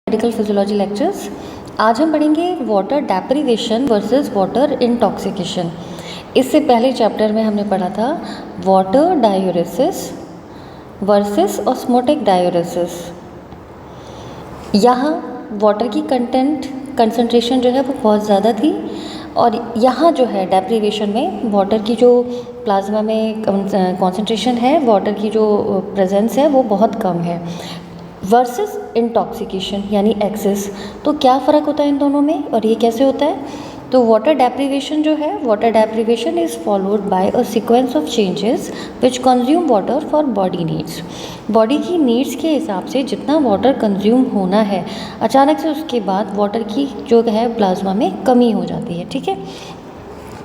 Medical physiology lectures. आज हम पढ़ेंगे water deprivation versus water intoxication. इससे पहले चैप्टर में हमने पढ़ा था water diuresis versus osmotic diuresis. यहाँ वाटर की कंसंट्रेशन जो है वो बहुत ज़्यादा थी और यहाँ जो है डेप्रिवेशन में वाटर की जो प्लाज्मा में कंसंट्रेशन है, वाटर की जो प्रेजेंस है वो बहुत कम है वर्सेस इंटॉक्सिकेशन यानी एक्सेस। तो क्या फ़र्क होता है इन दोनों में और ये कैसे होता है? तो वाटर डेप्रिवेशन जो है, water deprivation is followed by a sequence of changes which consume water for body needs. Body की नीड्स के हिसाब से जितना वाटर कंज्यूम होना है, अचानक से उसके बाद वाटर की जो है प्लाज्मा में कमी हो जाती है। ठीक है,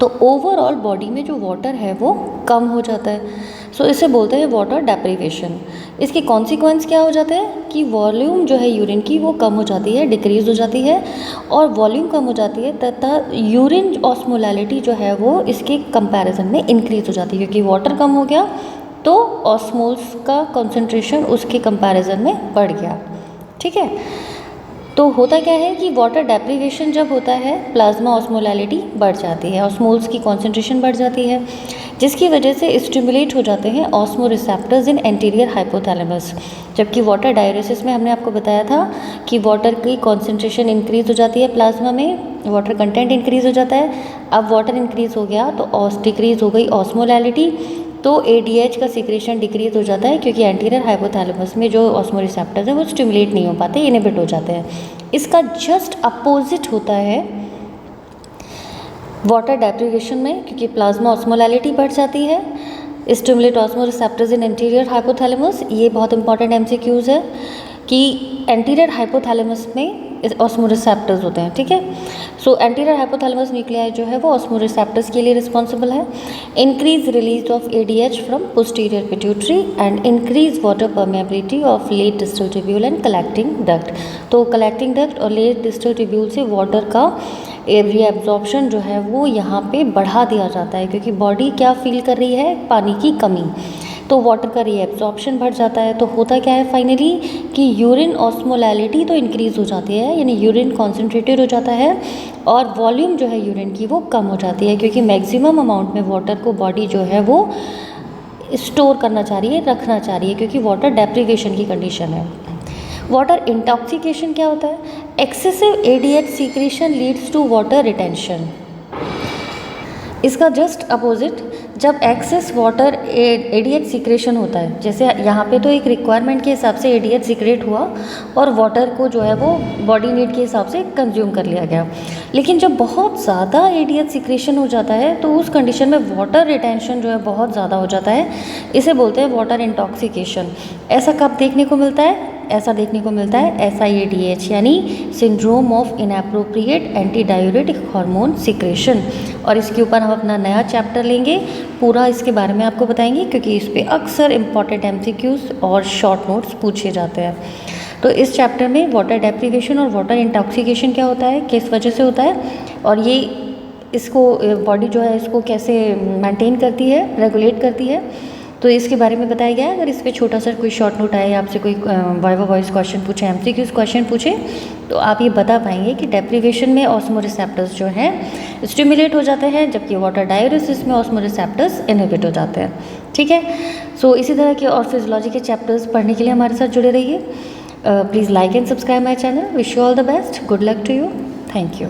तो ओवरऑल बॉडी में जो वाटर है वो कम हो जाता है। सो इसे बोलते हैं वाटर डेप्रिवेशन। इसके कॉन्सिक्वेंस क्या हो जाते हैं कि वॉल्यूम जो है यूरिन की वो कम हो जाती है, डिक्रीज़ हो जाती है और वॉल्यूम कम हो जाती है तथा यूरिन ऑस्मोलैलिटी जो है वो इसके कंपैरिजन में इंक्रीज़ हो जाती है, क्योंकि वाटर कम हो गया तो ऑस्मोल्स का कंसंट्रेशन उसके कंपैरिजन में बढ़ गया। ठीक है, तो होता क्या है कि वाटर डेप्रिवेशन जब होता है प्लाज्मा ऑस्मोलैलिटी बढ़ जाती है, ऑस्मोल्स की कॉन्सेंट्रेशन बढ़ जाती है, जिसकी वजह से स्टिमुलेट हो जाते हैं ऑस्मो रिसेप्टर्स इन एंटीरियर हाइपोथैलेमस। जबकि वाटर डायूरेसिस में हमने आपको बताया था कि वाटर की कॉन्सेंट्रेशन इंक्रीज़ हो जाती है प्लाज्मा में, वाटर कंटेंट इंक्रीज़ हो जाता है। अब वाटर इंक्रीज़ हो गया तो डिक्रीज़ हो गई ऑस्मोलैलिटी, तो ADH का सिक्रेशन डिक्रीज हो जाता है, क्योंकि एंटीरियर हाइपोथैलेमस में जो ऑस्मो रिसेप्टर्स हैं वो स्टिमुलेट नहीं हो पाते, इनहिबिट हो जाते हैं। इसका जस्ट अपोजिट होता है वाटर डेप्रिवेशन में, क्योंकि प्लाज्मा ऑस्मोलैलिटी बढ़ जाती है, स्टिमुलेट ऑस्मो रिसेप्टर्स इन एंटीरियर हाइपोथैलेमस। ये बहुत इंपॉर्टेंट MCQs है कि एंटीरियर हाइपोथैलेमस में ऑस्मो रिसेप्टर्स होते हैं। ठीक है, सो एंटीरियर हाइपोथैलेमस न्यूक्लियाई जो है वो ऑस्मो रिसेप्टर्स के लिए रिस्पॉन्सिबल है। Increase release of ADH from posterior pituitary and increase water permeability of late distal tubule and collecting duct. तो कलेक्टिंग डक्ट और लेट डिस्टल ट्यूब्यूल से वाटर का रीएब्जॉर्प्शन जो है वो यहाँ पे बढ़ा दिया जाता है, क्योंकि बॉडी क्या फील कर रही है, पानी की कमी, तो वाटर का रीएब्जॉर्प्शन बढ़ जाता है। तो होता क्या है फाइनली कि यूरिन ऑस्मोलैलिटी तो इंक्रीज़ हो जाती है, यानी यूरिन कॉन्सेंट्रेटेड हो जाता है और वॉल्यूम जो है यूरिन की वो कम हो जाती है, क्योंकि मैक्सिमम अमाउंट में वाटर को बॉडी जो है वो स्टोर करना चाह रही है, रखना चाह रही है, क्योंकि वाटर डेप्रिवेशन की कंडीशन है। वाटर इंटॉक्सिकेशन क्या होता है? Excessive ADH secretion leads to water retention. इसका जस्ट अपोजिट, जब एक्सेस वाटर ADH सीक्रेशन होता है, जैसे यहाँ पे तो एक रिक्वायरमेंट के हिसाब से ADH सीक्रेट हुआ और वाटर को जो है वो बॉडी नीड के हिसाब से कंज्यूम कर लिया गया, लेकिन जब बहुत ज़्यादा ADH सीक्रेशन हो जाता है तो उस कंडीशन में वाटर रिटेंशन जो है बहुत ज़्यादा हो जाता है। इसे बोलते हैं वाटर इंटॉक्सिकेशन। ऐसा कब देखने को मिलता है? ऐसा देखने को मिलता है SIADH यानी syndrome of inappropriate anti diuretic hormone secretion. और इसके ऊपर हम अपना नया चैप्टर लेंगे, पूरा इसके बारे में आपको बताएंगे, क्योंकि इस पे अक्सर इंपॉर्टेंट MCQs और शॉर्ट नोट्स पूछे जाते हैं। तो इस चैप्टर में वाटर डेप्रिवेशन और वाटर इंटॉक्सिकेशन क्या होता है, किस वजह से होता है, और ये इसको बॉडी जो है इसको कैसे मेंटेन करती है, रेगुलेट करती है, तो इसके बारे में बताया गया है। अगर इस पर छोटा सा कोई शॉर्ट नोट आए, आपसे कोई वाइवा वॉइस क्वेश्चन पूछे, MCQs क्वेश्चन पूछे, तो आप ये बता पाएंगे कि डेप्रिवेशन में ऑस्मो रिसेप्टर्स जो हैं स्टिमुलेट हो जाते हैं, जबकि वाटर डायूरेसिस में ऑस्मो रिसेप्टर्स इनहिबिट हो जाते हैं। ठीक है, सो इसी तरह के और फिजियोलॉजी के चैप्टर्स पढ़ने के लिए हमारे साथ जुड़े रहिए। Please like and subscribe my channel. Wish you all the best, good luck to you, thank you.